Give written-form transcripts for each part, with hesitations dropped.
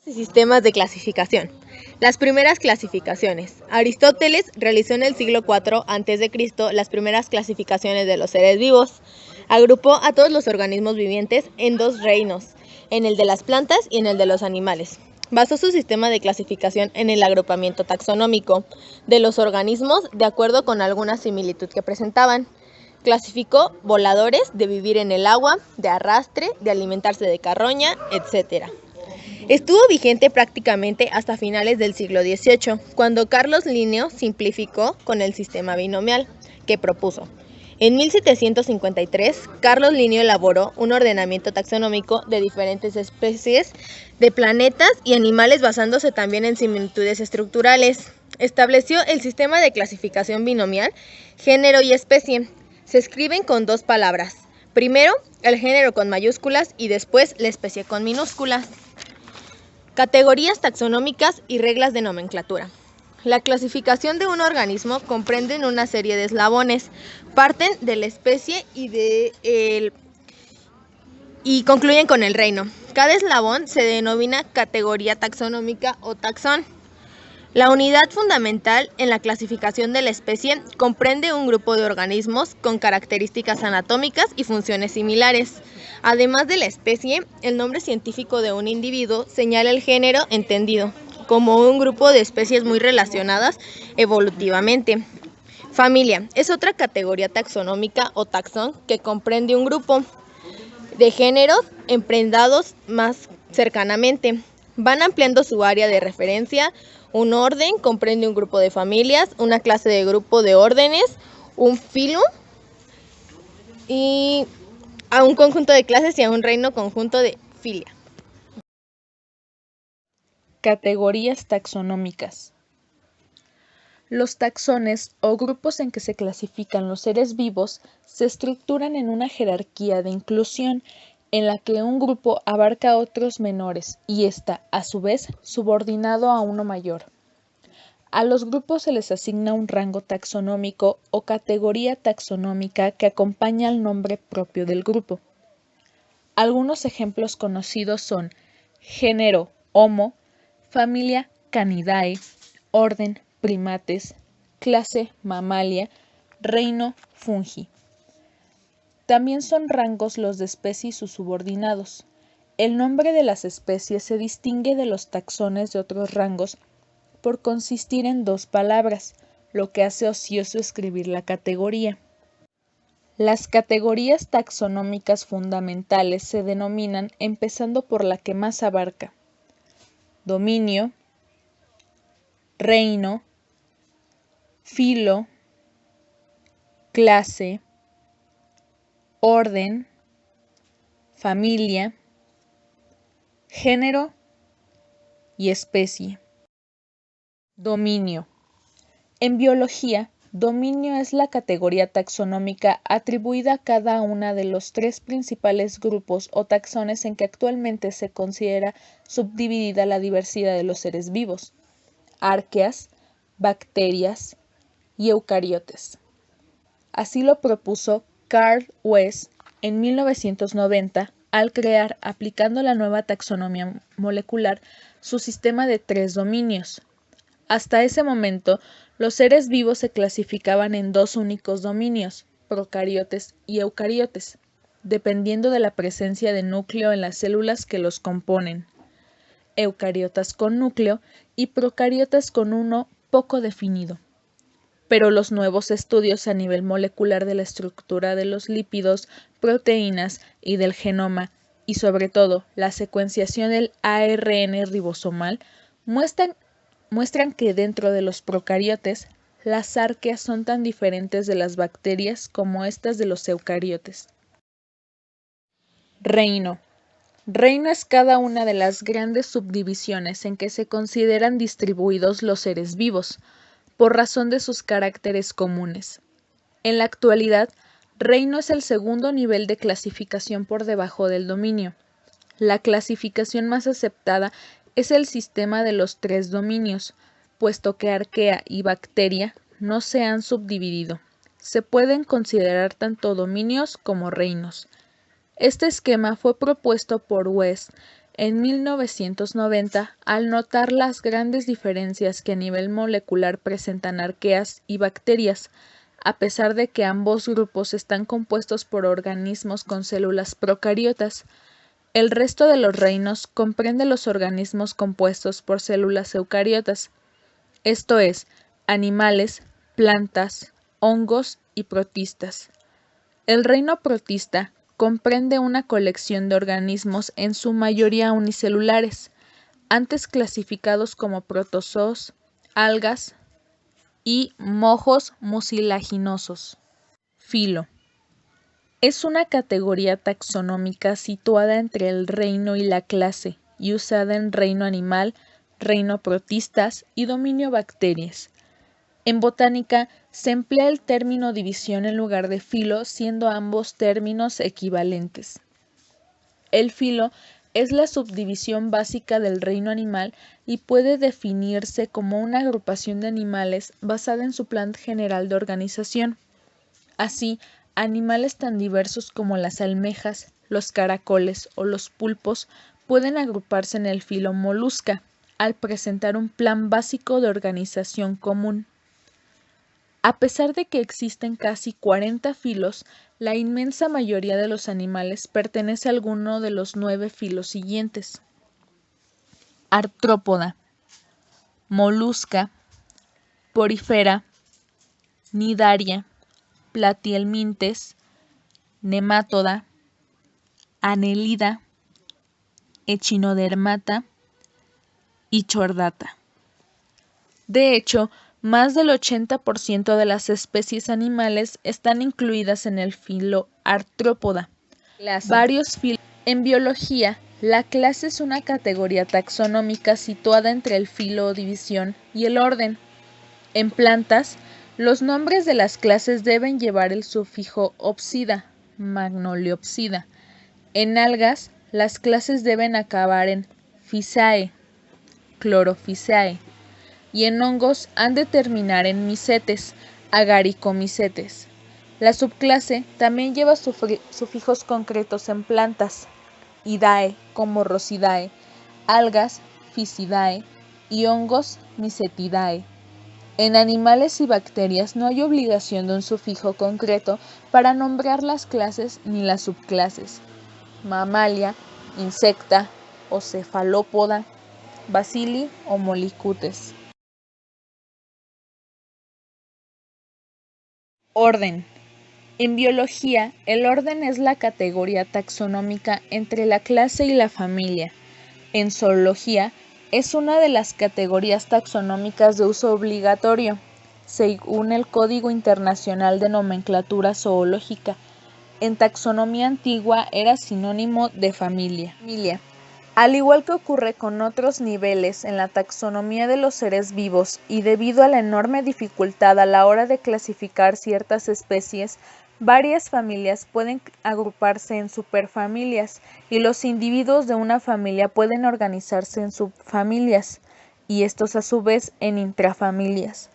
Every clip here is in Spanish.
Sistemas de clasificación. Las primeras clasificaciones. Aristóteles realizó en el siglo IV a.C. las primeras clasificaciones de los seres vivos. Agrupó a todos los organismos vivientes en dos reinos, en el de las plantas y en el de los animales. Basó su sistema de clasificación en el agrupamiento taxonómico de los organismos de acuerdo con alguna similitud que presentaban. Clasificó voladores, de vivir en el agua, de arrastre, de alimentarse de carroña, etc. Estuvo vigente prácticamente hasta finales del siglo XVIII, cuando Carlos Linneo simplificó con el sistema binomial que propuso. En 1753, Carlos Linneo elaboró un ordenamiento taxonómico de diferentes especies de planetas y animales basándose también en similitudes estructurales. Estableció el sistema de clasificación binomial, género y especie. Se escriben con dos palabras. Primero, el género con mayúsculas y después la especie con minúsculas. Categorías taxonómicas y reglas de nomenclatura. La clasificación de un organismo comprende una serie de eslabones. Parten de la especie y concluyen con el reino. Cada eslabón se denomina categoría taxonómica o taxón. La unidad fundamental en la clasificación de la especie comprende un grupo de organismos con características anatómicas y funciones similares. Además de la especie, el nombre científico de un individuo señala el género entendido como un grupo de especies muy relacionadas evolutivamente. Familia es otra categoría taxonómica o taxón que comprende un grupo de géneros emprendados más cercanamente. Van ampliando su área de referencia. Un orden comprende un grupo de familias, una clase de grupo de órdenes, un filo y a un conjunto de clases y a un reino conjunto de filia. Categorías taxonómicas. Los taxones o grupos en que se clasifican los seres vivos se estructuran en una jerarquía de inclusión en la que un grupo abarca a otros menores y está, a su vez, subordinado a uno mayor. A los grupos se les asigna un rango taxonómico o categoría taxonómica que acompaña al nombre propio del grupo. Algunos ejemplos conocidos son género Homo, familia Canidae, orden Primates, clase Mammalia, reino Fungi. También son rangos los de especie y sus subordinados. El nombre de las especies se distingue de los taxones de otros rangos por consistir en dos palabras, lo que hace ocioso escribir la categoría. Las categorías taxonómicas fundamentales se denominan empezando por la que más abarca: dominio, reino, filo, clase, orden, familia, género y especie. Dominio. En biología, dominio es la categoría taxonómica atribuida a cada una de los tres principales grupos o taxones en que actualmente se considera subdividida la diversidad de los seres vivos: arqueas, bacterias y eucariotes. Así lo propuso Carl Weiss en 1990 al crear, aplicando la nueva taxonomía molecular, su sistema de tres dominios. Hasta ese momento, los seres vivos se clasificaban en dos únicos dominios, procariotes y eucariotes, dependiendo de la presencia de núcleo en las células que los componen. Eucariotas con núcleo y procariotas con uno poco definido. Pero los nuevos estudios a nivel molecular de la estructura de los lípidos, proteínas y del genoma, y sobre todo la secuenciación del ARN ribosomal, muestran que dentro de los procariotes, las arqueas son tan diferentes de las bacterias como estas de los eucariotes. Reino. Reino es cada una de las grandes subdivisiones en que se consideran distribuidos los seres vivos, por razón de sus caracteres comunes. En la actualidad, reino es el segundo nivel de clasificación por debajo del dominio. La clasificación más aceptada es el sistema de los tres dominios, puesto que arquea y bacteria no se han subdividido. Se pueden considerar tanto dominios como reinos. Este esquema fue propuesto por Weiss en 1990 al notar las grandes diferencias que a nivel molecular presentan arqueas y bacterias, a pesar de que ambos grupos están compuestos por organismos con células procariotas. El resto de los reinos comprende los organismos compuestos por células eucariotas, esto es, animales, plantas, hongos y protistas. El reino protista comprende una colección de organismos en su mayoría unicelulares, antes clasificados como protozoos, algas y mojos mucilaginosos. Filo. Es una categoría taxonómica situada entre el reino y la clase y usada en reino animal, reino protistas y dominio bacterias. En botánica se emplea el término división en lugar de filo, siendo ambos términos equivalentes. El filo es la subdivisión básica del reino animal y puede definirse como una agrupación de animales basada en su plan general de organización. Así, animales tan diversos como las almejas, los caracoles o los pulpos pueden agruparse en el filo Molusca, al presentar un plan básico de organización común. A pesar de que existen casi 40 filos, la inmensa mayoría de los animales pertenece a alguno de los 9 filos siguientes: artrópoda, molusca, porifera, nidaria, platihelmintes, nemátoda, anelida, echinodermata y chordata. De hecho, más del 80% de las especies animales están incluidas en el filo artrópoda. En biología, la clase es una categoría taxonómica situada entre el filo o división y el orden. En plantas, los nombres de las clases deben llevar el sufijo opsida, Magnoleopsida. En algas, las clases deben acabar en Physae, Chlorophysae. Y en hongos han de terminar en micetes, Agaricomycetes. La subclase también lleva sufijos concretos en plantas, Idae como Rosidae, algas, Phisidae y hongos, Mycetidae. En animales y bacterias no hay obligación de un sufijo concreto para nombrar las clases ni las subclases: Mamalia, Insecta o Cefalópoda, Bacilli o Molicutes. Orden. En biología, el orden es la categoría taxonómica entre la clase y la familia. En zoología, es una de las categorías taxonómicas de uso obligatorio, según el Código Internacional de Nomenclatura Zoológica. En taxonomía antigua era sinónimo de familia. Al igual que ocurre con otros niveles en la taxonomía de los seres vivos y debido a la enorme dificultad a la hora de clasificar ciertas especies, varias familias pueden agruparse en superfamilias y los individuos de una familia pueden organizarse en subfamilias y estos a su vez en intrafamilias.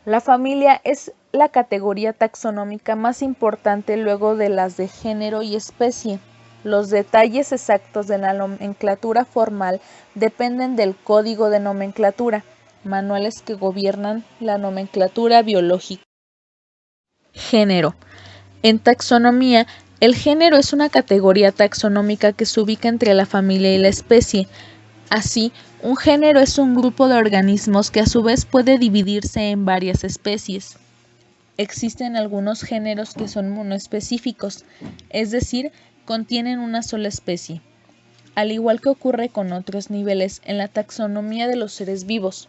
La familia es la categoría taxonómica más importante luego de las de género y especie. Los detalles exactos de la nomenclatura formal dependen del Código de Nomenclatura, manuales que gobiernan la nomenclatura biológica. Género. En taxonomía, el género es una categoría taxonómica que se ubica entre la familia y la especie. Así, un género es un grupo de organismos que a su vez puede dividirse en varias especies. Existen algunos géneros que son monoespecíficos, es decir, contienen una sola especie, al igual que ocurre con otros niveles en la taxonomía de los seres vivos,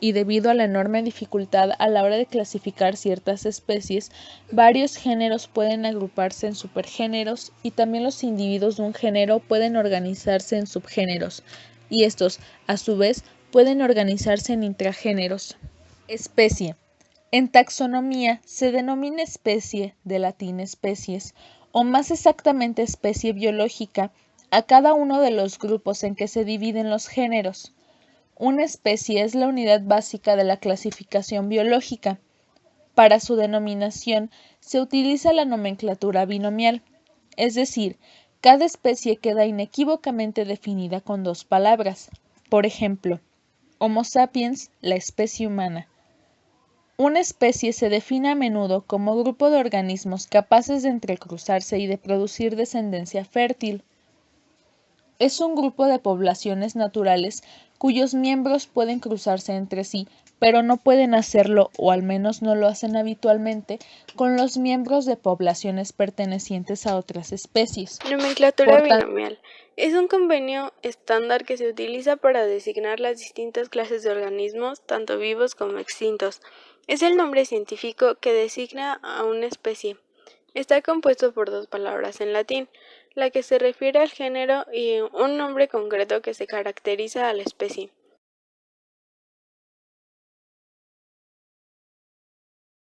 y debido a la enorme dificultad a la hora de clasificar ciertas especies, varios géneros pueden agruparse en supergéneros y también los individuos de un género pueden organizarse en subgéneros, y estos, a su vez, pueden organizarse en intragéneros. Especie. En taxonomía se denomina especie, de latín especies, o más exactamente especie biológica, a cada uno de los grupos en que se dividen los géneros. Una especie es la unidad básica de la clasificación biológica. Para su denominación se utiliza la nomenclatura binomial, es decir, Cada especie queda inequívocamente definida con 2 palabras. Por ejemplo, Homo sapiens, la especie humana. Una especie se define a menudo como grupo de organismos capaces de entrecruzarse y de producir descendencia fértil. Es un grupo de poblaciones naturales cuyos miembros pueden cruzarse entre sí, pero no pueden hacerlo, o al menos no lo hacen habitualmente, con los miembros de poblaciones pertenecientes a otras especies. Nomenclatura binomial. Es un convenio estándar que se utiliza para designar las distintas clases de organismos, tanto vivos como extintos. Es el nombre científico que designa a una especie. Está compuesto por 2 palabras en latín, la que se refiere al género y un nombre concreto que se caracteriza a la especie.